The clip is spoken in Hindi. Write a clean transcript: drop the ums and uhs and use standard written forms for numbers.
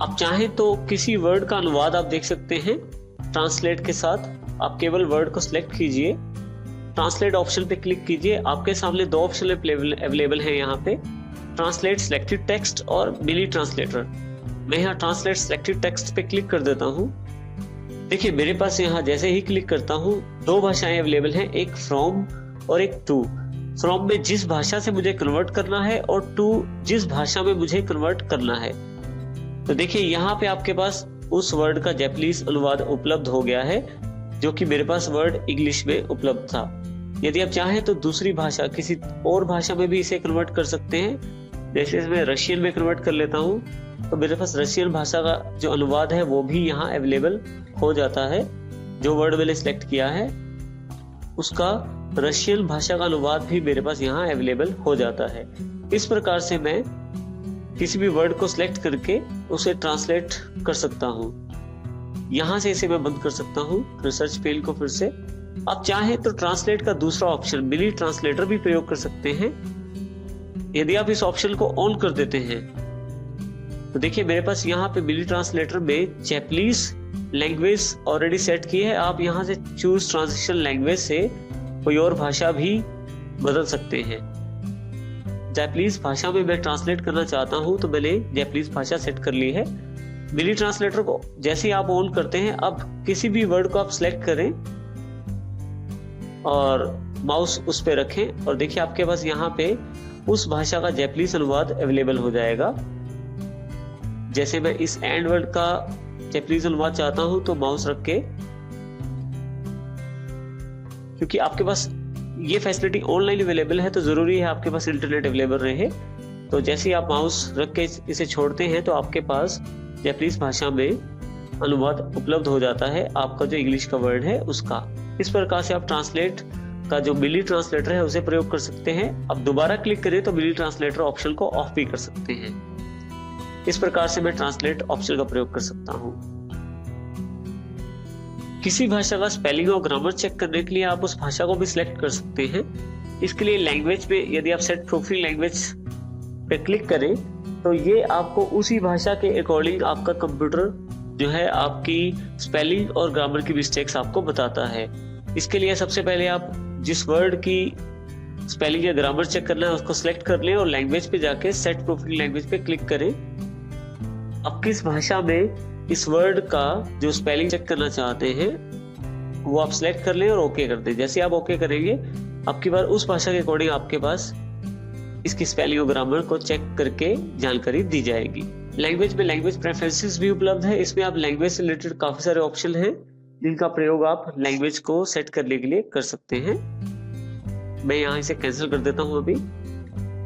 आप चाहें तो किसी वर्ड का अनुवाद आप देख सकते हैं ट्रांसलेट के साथ। आप केवल वर्ड को सिलेक्ट कीजिए, ट्रांसलेट ऑप्शन पे क्लिक कीजिए। आपके सामने दो ऑप्शन अवेलेबल हैं यहाँ पे, ट्रांसलेट सिलेक्टेड टेक्स्ट और मिनी ट्रांसलेटर। मैं यहाँ ट्रांसलेट सिलेक्टेड टेक्स्ट पे क्लिक कर देता हूँ। देखिए मेरे पास यहाँ जैसे ही क्लिक करता हूँ दो भाषाएं अवेलेबल हैं, एक फ्रॉम और एक टू। फ्रॉम में जिस भाषा से मुझे कन्वर्ट करना है और टू जिस भाषा में मुझे कन्वर्ट करना है। तो देखिए यहाँ पे आपके पास उस वर्ड का जैपनीज अनुवाद उपलब्ध हो गया है जो कि मेरे पास वर्ड इंग्लिश में उपलब्ध था। यदि आप चाहें तो दूसरी भाषा किसी और भाषा में भी इसे कन्वर्ट कर सकते हैं। जैसे मैं रशियन में कन्वर्ट कर लेता हूँ तो मेरे पास रशियन भाषा का जो अनुवाद है वो भी यहाँ अवेलेबल हो जाता है। जो वर्ड मैंने सिलेक्ट किया है उसका रशियन भाषा का अनुवाद भी मेरे पास यहाँ अवेलेबल हो जाता है। इस प्रकार से मैं किसी भी वर्ड को सिलेक्ट करके उसे ट्रांसलेट कर सकता हूँ। यहाँ से इसे मैं बंद कर सकता हूँ रिसर्च पेन को फिर से। आप चाहें तो ट्रांसलेट का दूसरा ऑप्शन मिनी ट्रांसलेटर भी प्रयोग कर सकते हैं। यदि आप इस ऑप्शन को ऑन कर देते हैं तो देखिए मेरे पास यहाँ पे मिनी ट्रांसलेटर में जैपनीज लैंग्वेज ऑलरेडी सेट की है। आप यहाँ से चूज ट्रांजिशन लैंग्वेज से कोई और भाषा भी बदल सकते हैं। जैपनीज भाषा में मैं ट्रांसलेट करना चाहता हूँ तो मैंने जैपनीज भाषा सेट कर ली है। मिनी ट्रांसलेटर को जैसे ही आप ऑन करते हैं, अब किसी भी वर्ड को आप सिलेक्ट करें और माउस उस पे रखें और देखिए आपके पास यहाँ पे उस भाषा का जैपनीज अनुवाद अवेलेबल हो जाएगा। जैसे मैं इस एंड वर्ड का जैपनीज अनुवाद चाहता हूं तो माउस रख के, क्योंकि आपके पास ये फैसिलिटी ऑनलाइन अवेलेबल है तो जरूरी है आपके पास इंटरनेट अवेलेबल रहे। तो जैसे ही आप माउस रख के इसे छोड़ते हैं तो आपके पास जैपनीज भाषा में अनुवाद उपलब्ध हो जाता है आपका जो इंग्लिश का वर्ड है उसका। इस प्रकार से आप ट्रांसलेट का जो मिनी ट्रांसलेटर है उसे प्रयोग कर सकते हैं। अब दोबारा क्लिक करें तो मिनी ट्रांसलेटर ऑप्शन को ऑफ भी कर सकते हैं। इस प्रकार से मैं ट्रांसलेट ऑप्शन का प्रयोग कर सकता हूं। किसी भाषा का स्पेलिंग और ग्रामर चेक करने के लिए आप उस भाषा को भी सिलेक्ट कर सकते हैं। इसके लिए लैंग्वेज पे यदि आप सेट प्रोफाइल लैंग्वेज पे क्लिक करें तो ये आपको उसी भाषा के अकॉर्डिंग आपका कंप्यूटर जो है आपकी स्पेलिंग और ग्रामर की मिस्टेक्स आपको बताता है। इसके लिए सबसे पहले आप जिस वर्ड की स्पेलिंग या ग्रामर चेक करना है उसको सिलेक्ट कर लें और लैंग्वेज पे जाके सेट प्रोफाइल लैंग्वेज पे क्लिक करें। अब किस भाषा में इस वर्ड का जो स्पेलिंग चेक करना चाहते हैं वो आप सिलेक्ट कर लें और ओके कर दें। जैसे आप ओके करेंगे आपकी बार उस भाषा के अकॉर्डिंग आपके पास इसकी स्पेलिंग और ग्रामर को चेक करके जानकारी दी जाएगी। लैंग्वेज में लैंग्वेज प्रेफरेंसेस भी उपलब्ध है। इसमें आप लैंग्वेज से रिलेटेड काफी सारे ऑप्शन हैं जिनका प्रयोग आप लैंग्वेज को सेट करने के लिए कर सकते हैं। मैं यहाँ इसे कैंसिल कर देता हूँ अभी।